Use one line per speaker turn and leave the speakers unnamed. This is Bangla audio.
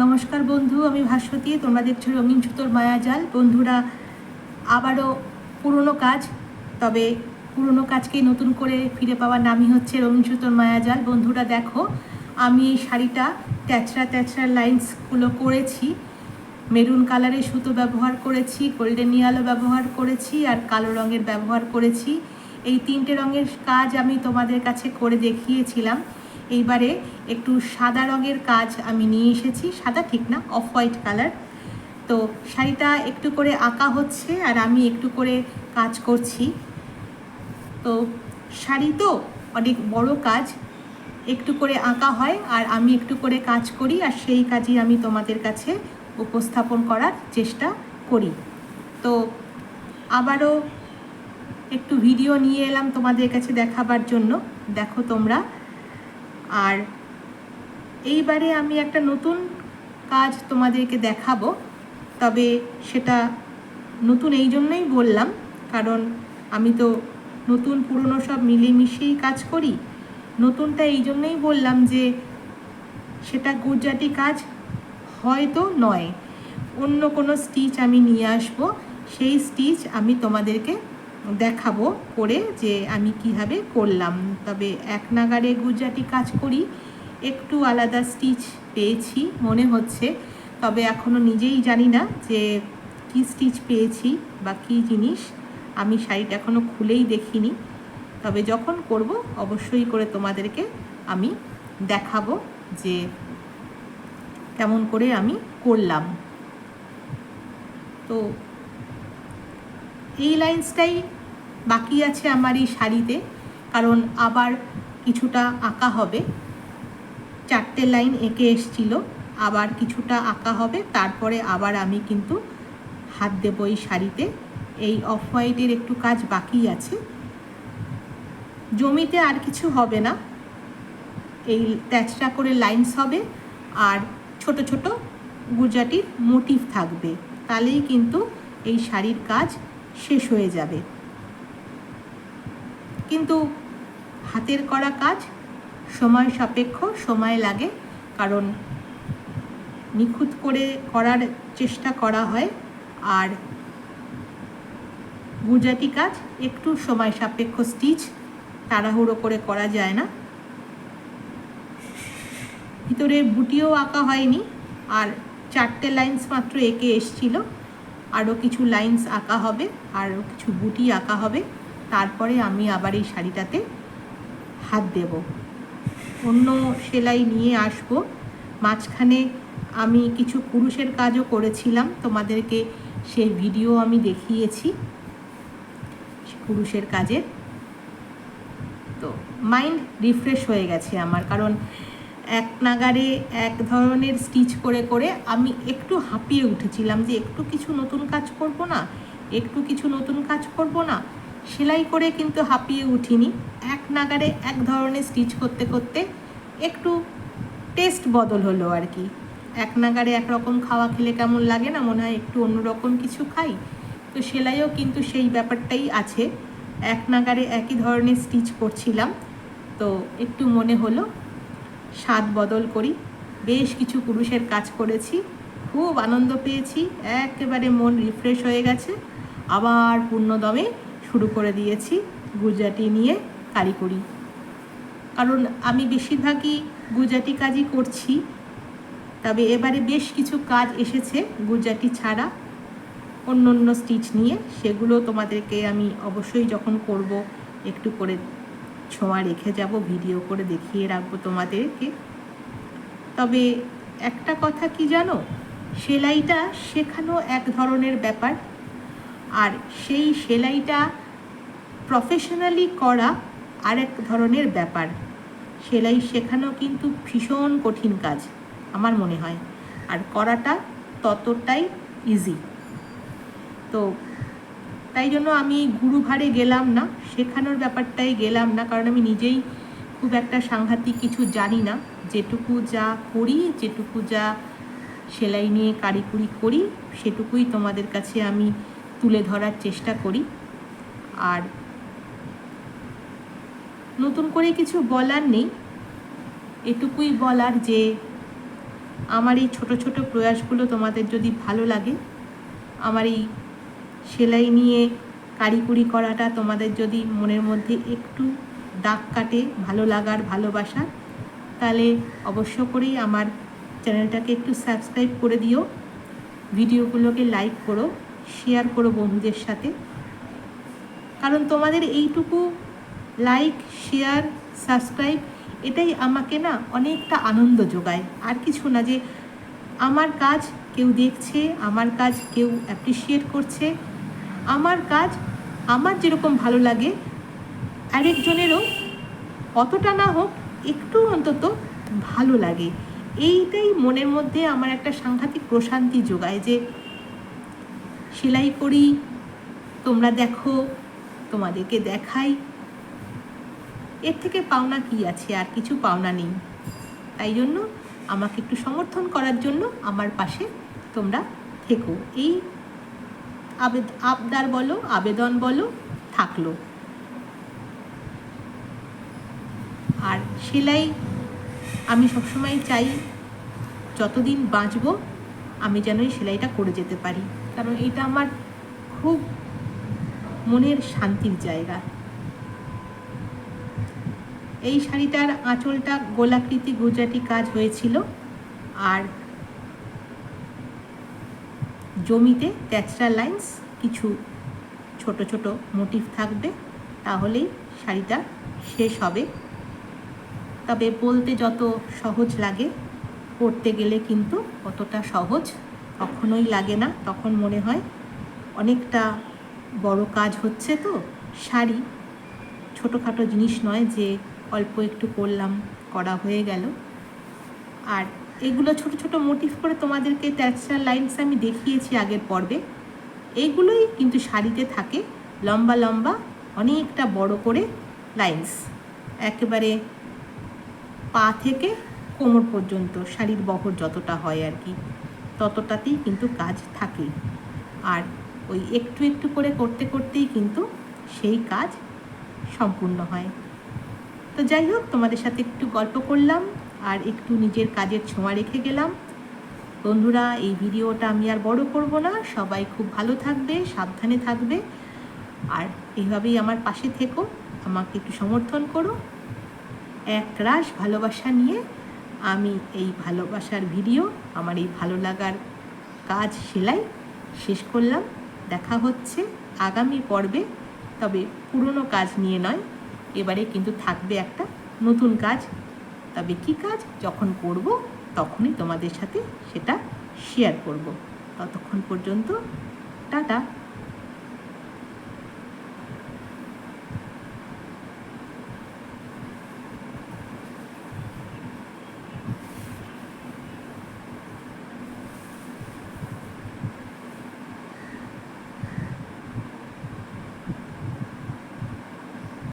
নমস্কার বন্ধু, আমি ভাস্বতী। তোমরা দেখছো রঙিন সুতোর মায়াজাল। বন্ধুরা, আবারও পুরনো কাজ, তবে পুরনো কাজকেই নতুন করে ফিরে পাওয়ার নামই হচ্ছে রঙিন সুতোর মায়াজাল। বন্ধুরা দেখো, আমি এই শাড়িটা ট্যাচরা ট্যাচরা লাইন্সগুলো করেছি। মেরুন কালারের সুতো ব্যবহার করেছি, গোল্ডেন ইয়ালো ব্যবহার করেছি, আর কালো রঙের ব্যবহার করেছি। এই তিনটে রঙের কাজ আমি তোমাদের কাছে করে দেখিয়েছিলাম। এইবারে একটু সাদা রঙের কাজ আমি নিয়ে এসেছি। সাদা ঠিক না, অফ হোয়াইট কালার। তো শাড়িটা একটু করে আঁকা হচ্ছে আর আমি একটু করে কাজ করছি। তো শাড়ি তো অনেক বড় কাজ, একটু করে আঁকা হয় আর আমি একটু করে কাজ করি, আর সেই কাজই আমি তোমাদের কাছে উপস্থাপন করার চেষ্টা করি। তো আবারও একটু ভিডিও নিয়ে এলাম তোমাদের কাছে দেখাবার জন্য। দেখো তোমরা। আর এইবারে আমি একটা নতুন কাজ তোমাদেরকে দেখাবো। তবে সেটা নতুন এই জন্যই বললাম, কারণ আমি তো নতুন পুরনো সব মিলেমিশেই কাজ করি। নতুনটা এই জন্যই বললাম যে সেটা গুজরাটি কাজ হয়তো নয়, অন্য কোনো স্টিচ আমি নিয়ে আসব। সেই স্টিচ আমি তোমাদেরকে দেখাবো করে যে আমি কিভাবে করলাম। তবে এক নাগাড়ে গুজরাটি কাজ করি, একটু আলাদা স্টিচ পেয়েছি মনে হচ্ছে। তবে এখনও নিজেই জানি না যে কি স্টিচ পেয়েছি বা কী জিনিস। আমি শাড়িটা এখনও খুলেই দেখিনি। তবে যখন করব অবশ্যই করে তোমাদেরকে আমি দেখাবো যে কেমন করে আমি করলাম। তো এই লাইন্সটাই বাকি আছে আমার এই শাড়িতে, কারণ আবার কিছুটা আঁকা হবে। 4টে লাইন এঁকে এসছিল, আবার কিছুটা আঁকা হবে, তারপরে আবার আমি কিন্তু হাত দেবো এই শাড়িতে। এই অফ হোয়াইটের একটু কাজ বাকি আছে। জমিতে আর কিছু হবে না, এই ট্যাচটা করে লাইন্স হবে আর ছোট ছোট গুজরাটির মোটিভ থাকবে, তাহলেই কিন্তু এই শাড়ির কাজ শেষ হয়ে যাবে। কিন্তু হাতের করা কাজ সময় সাপেক্ষ, সময় লাগে, কারণ নিখুঁত করে করার চেষ্টা করা হয়। আর গুজরাটি কাজ একটু সময় সাপেক্ষ স্টিচ, তাড়াহুড়ো করে করা যায় না। ভিতরে বুটিও আঁকা হয়নি, আর 4টে লাইন্স মাত্র এঁকে এসছিল। আরও কিছু লাইন্স আঁকা হবে, আরও কিছু বুটি আঁকা হবে, তারপরে আমি আবার এই শাড়িটাতে হাত দেব, অন্য সেলাই নিয়ে আসব। মাঝখানে আমি কিছু কুরুশের কাজও করেছিলাম, তোমাদেরকে সেই ভিডিও আমি দেখিয়েছি কুরুশের কাজের। তো মাইন্ড রিফ্রেশ হয়ে গেছে আমার, কারণ এক নাগারে এক ধরনের স্টিচ করে করে আমি একটু হাঁপিয়ে উঠেছিলাম যে একটু কিছু নতুন কাজ করব না, একটু কিছু নতুন কাজ করব না। সেলাই করে কিন্তু হাঁপিয়ে উঠিনি, এক নাগারে এক ধরনের স্টিচ করতে করতে একটু টেস্ট বদল হলো আর কি। এক নাগারে একরকম খাওয়া খেলে কেমন লাগে না, মনে হয় একটু অন্যরকম কিছু খাই। তো সেলাইও কিন্তু সেই ব্যাপারটাই আছে, এক নাগারে একই ধরনের স্টিচ করছিলাম, তো একটু মনে হলো স্বাদ বদল করি। বেশ কিছু কুরুশের কাজ করেছি, খুব আনন্দ পেয়েছি, একেবারে মন রিফ্রেশ হয়ে গেছে। আবার পূর্ণদমে শুরু করে দিয়েছি গুজরাটি নিয়ে কারিগরি, কারণ আমি বেশিরভাগই গুজরাটি কাজই করছি। তবে এবারে বেশ কিছু কাজ এসেছে গুজরাটি ছাড়া, অন্য অন্য স্টিচ নিয়ে, সেগুলো তোমাদেরকে আমি অবশ্যই যখন করব একটু করে ছোঁয়া রেখে যাব, ভিডিও করে দেখিয়ে রাখবো তোমাদেরকে। তবে একটা কথা কি জানো, সেলাইটা শেখানো এক ধরনের ব্যাপার, আর সেই সেলাইটা প্রফেশনালি করা আরেক ধরনের ব্যাপার। সেলাই শেখানো কিন্তু ভীষণ কঠিন কাজ আমার মনে হয়, আর করাটা ততটাই ইজি। তো তাই জন্য আমি গুরুভারে গেলাম না, শেখানোর ব্যাপারটাই গেলাম না, কারণ আমি নিজেই খুব একটা সাংঘাতিক কিছু জানি না। যেটুকু যা করি, যেটুকু যা সেলাই নিয়ে কারিগরি করি, সেটুকুই তোমাদের কাছে আমি তুলে ধরার চেষ্টা করি। আর নতুন করে কিছু বলার নেই, এটুকুই বলার যে আমার এই ছোট ছোট প্রয়াসগুলো তোমাদের যদি ভালো লাগে, আমার এই সেলাই নিয়ে কারিকুরি করাটা তোমাদের যদি মনের মধ্যে একটু দাগ কাটে ভালো লাগার, ভালোবাসার, তাহলে অবশ্য করেই আমার চ্যানেলটাকে একটু সাবস্ক্রাইব করে দিও, ভিডিওগুলোকে লাইক করো, শেয়ার করো বন্ধুদের সাথে। কারণ তোমাদের এইটুকু লাইক, শেয়ার, সাবস্ক্রাইব এটাই আমাকে না অনেকটা আনন্দ যোগায়। আর কিছু না, যে আমার কাজ কেউ দেখছে, আমার কাজ কেউ অ্যাপ্রিসিয়েট করছে, আমার কাজ আমার যেরকম ভালো লাগে আরেকজনেরও অতটা না হোক একটু অন্তত ভালো লাগে। এইটাই মনের মধ্যে আমার একটা সাংঘাতিক প্রশান্তি যোগায়, যে সেলাই করি, তোমরা দেখো, তোমাদেরকে দেখাই, এর থেকে পাওনা কি আছে? আর কিছু পাওনা নেই। তাই জন্য আমাকে একটু সমর্থন করার জন্য আমার পাশে তোমরা থেকো, এই আবদার বলো, আবেদন বলো থাকলো। আর সেলাই আমি সবসময় চাই যতদিন বাঁচবো আমি যেন এই সেলাইটা করে যেতে পারি, কারণ এটা আমার খুব মনের শান্তির জায়গা। এই শাড়িটার আঁচলটা গোলাকৃতি গুজরাটি কাজ হয়েছিল, আর জমিতে ট্যাচরা লাইন্স, কিছু ছোট ছোট মোটিভ থাকবে, তাহলেই শাড়িটা শেষ হবে। তবে বলতে যত সহজ লাগে, পরতে গেলে কিন্তু অতটা সহজ কখনোই লাগে না। তখন মনে হয় অনেকটা বড় কাজ হচ্ছে। তো শাড়ি ছোটোখাটো জিনিস নয় যে অল্প একটু করলাম, করা হয়ে গেল। আর এগুলো ছোট ছোট মোটিভ করে তোমাদেরকে ট্যাক্সচার লাইন্স আমি দেখিয়েছি আগের পর্বে। এইগুলোই কিন্তু শাড়িতে থাকে, লম্বা লম্বা অনেকটা বড় করে লাইন্স, একেবারে পা থেকে কোমর পর্যন্ত শাড়ির বহর যতটা হয় আর কি, ততটাতেই কিন্তু কাজ থাকে। আর ওই একটু একটু করে করতে করতেই কিন্তু সেই কাজ সম্পূর্ণ হয়। তো যাই হোক, তোমাদের সাথে একটু গল্প করলাম আর একটু নিজের কাজের ছোঁয়া রেখে গেলাম। বন্ধুরা, এই ভিডিওটা আমি আর বড় করব না। সবাই খুব ভালো থাকবে, সাবধানে থাকবে, আর এইভাবেই আমার পাশে থেকো, আমাকে একটু সমর্থন করো। একরাশ ভালোবাসা নিয়ে আমি এই ভালোবাসার ভিডিও, আমার এই ভালো লাগার কাজ সেলাই শেষ করলাম। দেখা হচ্ছে আগামী পর্বে, তবে পুরনো কাজ নিয়ে নয়, এবারে কিন্তু থাকবে একটা নতুন কাজ। তবে কি কাজ যখন করব তখনই তোমাদের সাথে সেটা শেয়ার করব। ততক্ষণ পর্যন্ত টাটা।